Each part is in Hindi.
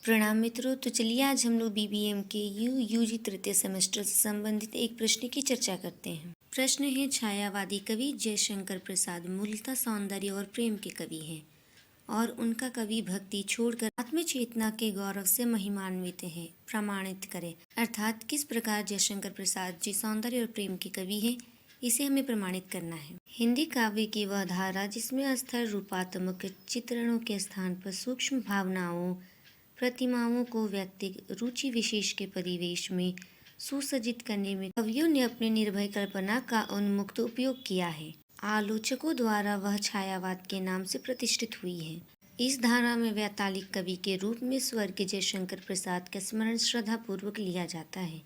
प्रणाम मित्रों। तो चलिए आज हम लोग बीबीएम के यूजी तृतीय सेमेस्टर से संबंधित एक प्रश्न की चर्चा करते हैं। प्रश्न है, छायावादी कवि जयशंकर प्रसाद मूलतः सौंदर्य और प्रेम के कवि हैं और उनका कवि भक्ति छोड़कर आत्मचेतना के गौरव से महिमान्वित है। प्रमाणित करें, अर्थात किस प्रकार जयशंकर प्रसाद जी सौंदर्य और प्रेम के कवि हैं, इसे हमें प्रमाणित करना है। हिंदी काव्य की वह धारा जिसमें स्थिर रूपात्मक चित्रणों के स्थान पर सूक्ष्म भावनाओं प्रतिमाओं को व्यक्तिगत रुचि विशेष के परिवेश में सुसज्जित करने में कवियों ने अपनी निर्भय कल्पना का उन्मुक्त उपयोग किया है। आलोचकों द्वारा वह छायावाद के नाम से प्रतिष्ठित हुई है। इस धारा में वैतालिक कवि के रूप में स्वर्गीय जयशंकर प्रसाद का स्मरण श्रद्धापूर्वक लिया जाता है।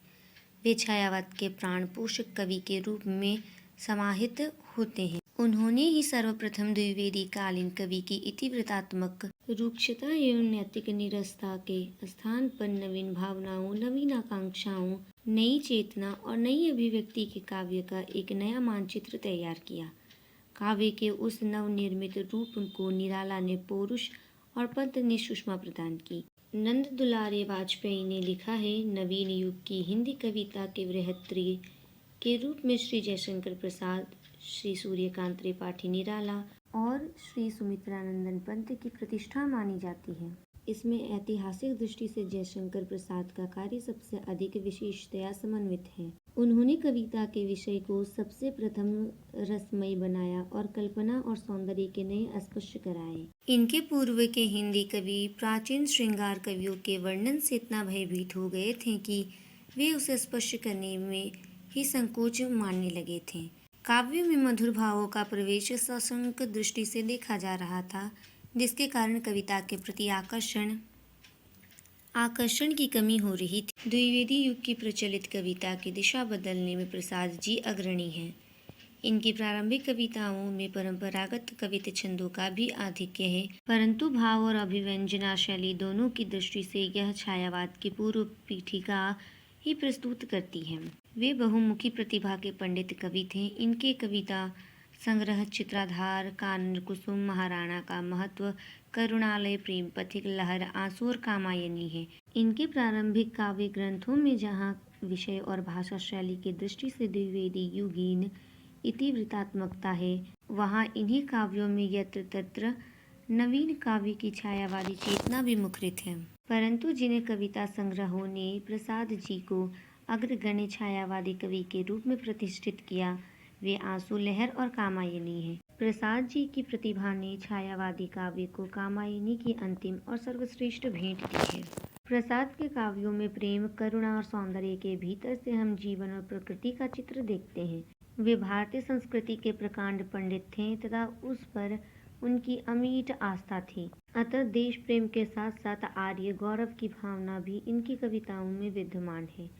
वे छायावाद के प्राण पोषक कवि के रूप में समाहित होते हैं। उन्होंने ही सर्वप्रथम द्विवेदी कालीन कवि की इतिवृत्तात्मक रुक्षता एवं नैतिक निरसता के स्थान पर नवीन भावनाओं, नवीन आकांक्षाओं, नई चेतना और नई अभिव्यक्ति के काव्य का एक नया मानचित्र तैयार किया। काव्य के उस नवनिर्मित रूप को निराला ने पौरुष और पंत ने सुषमा प्रदान की। नंद दुलारे वाजपेयी ने लिखा है, नवीन युग की हिंदी कविता के बृहत्तरी के रूप में श्री जयशंकर प्रसाद, श्री सूर्यकांत त्रिपाठी निराला और श्री सुमित्रानंदन पंत की प्रतिष्ठा मानी जाती है। इसमें ऐतिहासिक दृष्टि से जयशंकर प्रसाद का कार्य सबसे अधिक विशेषतया समन्वित है। उन्होंने कविता के विषय को सबसे प्रथम रसमयी बनाया और कल्पना और सौंदर्य के नए स्पष्ट कराए। इनके पूर्व के हिंदी कवि प्राचीन श्रृंगार कवियों के वर्णन से इतना भयभीत हो गए थे कि वे उसे स्पष्ट करने में ही संकोच मानने लगे थे। काव्य में मधुर भावों का प्रवेश सशंक दृष्टि से देखा जा रहा था, जिसके कारण कविता के प्रति आकर्षण की कमी हो रही थी। द्विवेदी युग की प्रचलित कविता की दिशा बदलने में प्रसाद जी अग्रणी हैं। इनकी प्रारंभिक कविताओं में परंपरागत कविता छंदों का भी आधिक्य है, परंतु भाव और अभिव्यंजना शैली दोनों की दृष्टि से यह छायावाद की पूर्व पीठिका ही प्रस्तुत करती है। वे बहुमुखी प्रतिभा के पंडित कवि थे। इनके कविता संग्रह चित्राधार, कानन कुसुम, महाराणा का महत्व, करुणालय, प्रेम पथिक, लहर, आंसू और कामायनी है। इनके प्रारंभिक काव्य ग्रंथों में जहाँ विषय और भाषा शैली की दृष्टि से द्विवेदी युगीन इतिवृत्तात्मकता है, वहाँ इन्हीं काव्यों में यत्र तत्र नवीन काव्य की छायावादी चेतना भी मुखरित है। परंतु जिन्हें कविता संग्रहों ने प्रसाद जी को अग्रगण्य छायावादी कवि के रूप में प्रतिष्ठित किया, वे आंसू, लहर और कामायनी है। प्रसाद जी की प्रतिभा ने छायावादी काव्य को कामायनी की अंतिम और सर्वश्रेष्ठ भेंट दी है। प्रसाद के काव्यों में प्रेम, करुणा और सौंदर्य के भीतर से हम जीवन और प्रकृति का चित्र देखते हैं। वे भारतीय संस्कृति के प्रकांड पंडित थे तथा उस पर उनकी अमिट आस्था थी। अतः देश प्रेम के साथ साथ आर्य गौरव की भावना भी इनकी कविताओं में विद्यमान है।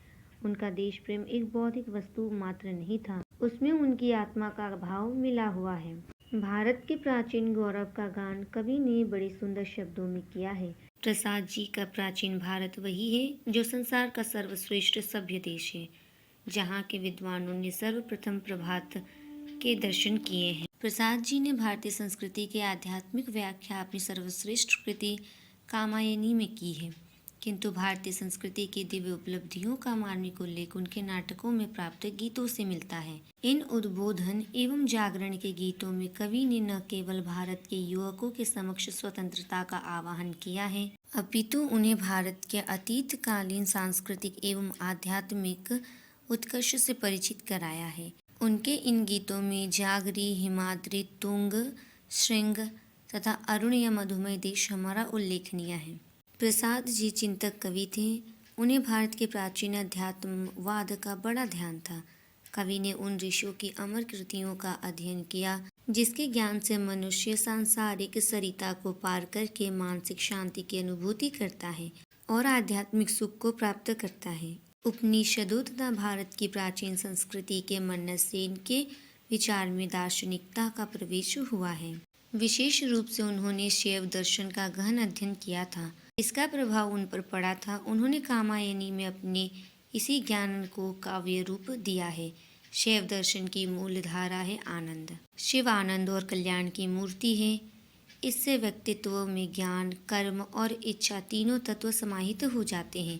उनका देश प्रेम एक बौद्धिक वस्तु मात्र नहीं था, उसमें उनकी आत्मा का भाव मिला हुआ है। भारत के प्राचीन गौरव का गान कवि ने बड़े सुंदर शब्दों में किया है। प्रसाद जी का प्राचीन भारत वही है जो संसार का सर्वश्रेष्ठ सभ्य देश है, जहाँ के विद्वानों ने सर्वप्रथम प्रभात के दर्शन किए हैं। प्रसाद जी ने भारतीय संस्कृति के आध्यात्मिक व्याख्या अपनी सर्वश्रेष्ठ कृति कामायनी में की है, किंतु भारतीय संस्कृति की दिव्य उपलब्धियों का मार्मिक उल्लेख उनके नाटकों में प्राप्त गीतों से मिलता है। इन उद्बोधन एवं जागरण के गीतों में कवि ने न केवल भारत के युवकों के समक्ष स्वतंत्रता का आह्वान किया है, अपितु उन्हें भारत के अतीतकालीन सांस्कृतिक एवं आध्यात्मिक उत्कर्ष से परिचित कराया है। उनके इन गीतों में जागरी, हिमाद्री, तुंग, श्रृंग तथा अरुण या मधुमय देश हमारा उल्लेखनीय है। प्रसाद जी चिंतक कवि थे। उन्हें भारत के प्राचीन अध्यात्मवाद का बड़ा ध्यान था। कवि ने उन ऋषियों की अमर कृतियों का अध्ययन किया, जिसके ज्ञान से मनुष्य सांसारिक सरिता को पार करके मानसिक शांति की अनुभूति करता है और आध्यात्मिक सुख को प्राप्त करता है। उपनिषदों तथा भारत की प्राचीन संस्कृति के मनन से इनके विचार में दार्शनिकता का प्रवेश हुआ है। विशेष रूप से उन्होंने शैव दर्शन का गहन अध्ययन किया था। इसका प्रभाव उन पर पड़ा था। उन्होंने कामायनी में अपने इसी ज्ञान को काव्य रूप दिया है। शैव दर्शन की मूल धारा है आनंद। शिव आनंद और कल्याण की मूर्ति है। इससे व्यक्तित्व में ज्ञान, कर्म और इच्छा तीनों तत्व समाहित हो जाते हैं।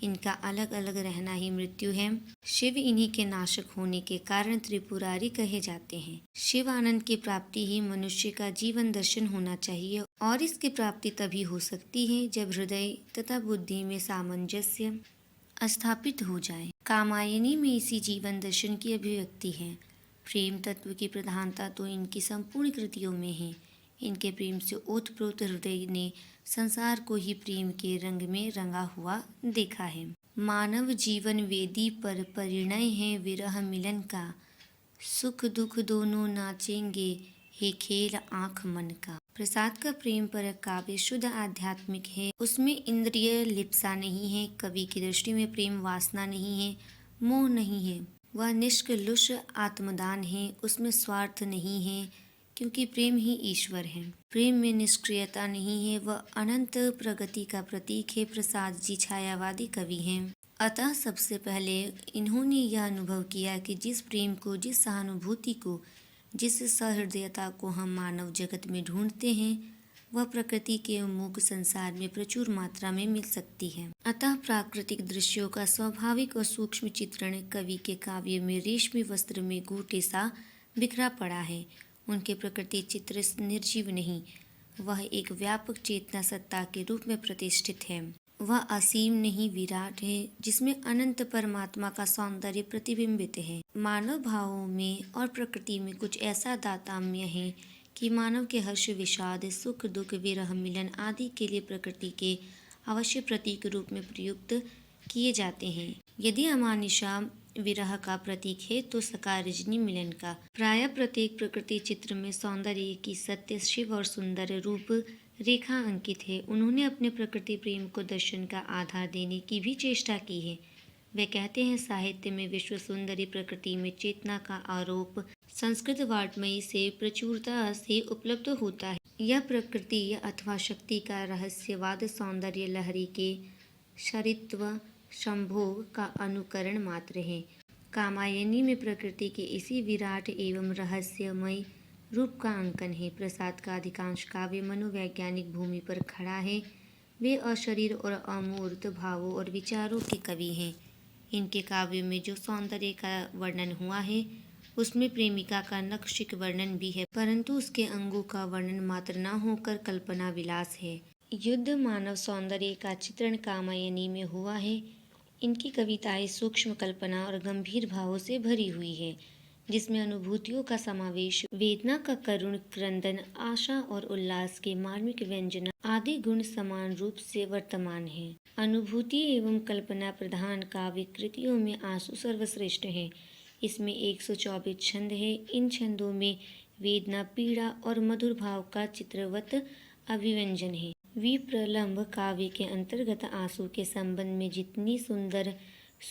इनका अलग अलग रहना ही मृत्यु है। शिव इन्हीं के नाशक होने के कारण त्रिपुरारी कहे जाते हैं। शिव आनंद की प्राप्ति ही मनुष्य का जीवन दर्शन होना चाहिए और इसकी प्राप्ति तभी हो सकती है जब हृदय तथा बुद्धि में सामंजस्य स्थापित हो जाए। कामायनी में इसी जीवन दर्शन की अभिव्यक्ति है। प्रेम तत्व की प्रधानता तो इनकी संपूर्ण कृतियों में है। इनके प्रेम से ओतप्रोत हृदय ने संसार को ही प्रेम के रंग में रंगा हुआ देखा है। मानव जीवन वेदी पर परिणय है विरह मिलन का, सुख दुख दोनों नाचेंगे हे खेल आँख मन का। प्रसाद का प्रेम पर काव्य शुद्ध आध्यात्मिक है। उसमें इंद्रिय लिप्सा नहीं है। कवि की दृष्टि में प्रेम वासना नहीं है, मोह नहीं है। वह निष्कलुष आत्मदान है। उसमें स्वार्थ नहीं है क्योंकि प्रेम ही ईश्वर है। प्रेम में निष्क्रियता नहीं है। वह अनंत प्रगति का प्रतीक है। प्रसाद जी छायावादी कवि हैं। अतः सबसे पहले इन्होंने यह अनुभव किया कि जिस प्रेम को, जिस सहानुभूति को, जिस सहृदयता को हम मानव जगत में ढूंढते हैं वह प्रकृति के उन्मुख संसार में प्रचुर मात्रा में मिल सकती है। अतः प्राकृतिक दृश्यों का स्वाभाविक और सूक्ष्म चित्रण कवि के काव्य में रेशमी वस्त्र में गोटे सा बिखरा पड़ा है। उनके प्रकृति चित्र निर्जीव नहीं, वह एक व्यापक चेतना सत्ता के रूप में प्रतिष्ठित है। वह असीम नहीं, विराट है, जिसमें अनंत परमात्मा का सौंदर्य प्रतिबिंबित है। मानव भावों में और प्रकृति में कुछ ऐसा दाताम्य है कि मानव के हर्ष, विषाद, सुख दुख, विरह मिलन आदि के लिए प्रकृति के अवश्य प्रतीक रूप में प्रयुक्त किए जाते हैं। यदि अमानिशा विरह का प्रतीक है तो सकार रजनी मिलन का। प्राय प्रत्येक प्रकृति चित्र में सौंदर्य की सत्य, शिव और सुंदर रूप रेखा अंकित है। उन्होंने अपने प्रकृति प्रेम को दर्शन का आधार देने की भी चेष्टा की है। वे कहते हैं, साहित्य में विश्व सुंदरी प्रकृति में चेतना का आरोप संस्कृत वाड्मयी से प्रचुरता से उपलब्ध होता है। यह प्रकृति अथवा शक्ति का रहस्यवाद सौंदर्य लहरी के शरीत्व संभोग का अनुकरण मात्र है। कामायनी में प्रकृति के इसी विराट एवं रहस्यमय रूप का अंकन है। प्रसाद का अधिकांश काव्य मनोवैज्ञानिक भूमि पर खड़ा है। वे अशरीर और अमूर्त भावों और विचारों के कवि हैं। इनके काव्य में जो सौंदर्य का वर्णन हुआ है उसमें प्रेमिका का नखशिख वर्णन भी है, परंतु उसके अंगों का वर्णन मात्र न होकर कल्पना विलास है। युद्ध मानव सौंदर्य का चित्रण कामायनी में हुआ है। इनकी कविताएं सूक्ष्म कल्पना और गंभीर भावों से भरी हुई है, जिसमें अनुभूतियों का समावेश, वेदना का करुण क्रंदन, आशा और उल्लास के मार्मिक व्यंजना आदि गुण समान रूप से वर्तमान है। अनुभूति एवं कल्पना प्रधान काव्य कृतियों में आंसू सर्वश्रेष्ठ है। इसमें 124 छंद है। इन छंदों में वेदना, पीड़ा और मधुर भाव का चित्रवत अभिव्यंजन है। विप्रलंभ काव्य के अंतर्गत आंसू के संबंध में जितनी सुंदर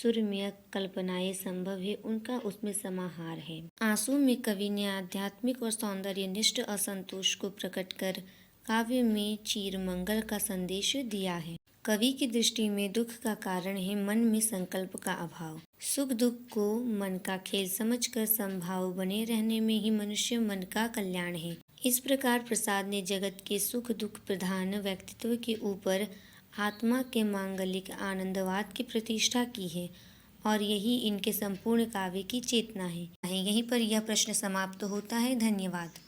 सुरम्य कल्पनाएं संभव है उनका उसमें समाहार है। आंसू में कवि ने आध्यात्मिक और सौंदर्यनिष्ठ असंतोष को प्रकट कर काव्य में चीरमंगल का संदेश दिया है। कवि की दृष्टि में दुख का कारण है मन में संकल्प का अभाव। सुख दुख को मन का खेल समझकर समभाव बने रहने में ही मनुष्य मन का कल्याण है। इस प्रकार प्रसाद ने जगत के सुख दुख प्रधान व्यक्तित्व के ऊपर आत्मा के मांगलिक आनंदवाद की प्रतिष्ठा की है और यही इनके संपूर्ण काव्य की चेतना है। यहीं पर यह प्रश्न समाप्त होता है। धन्यवाद।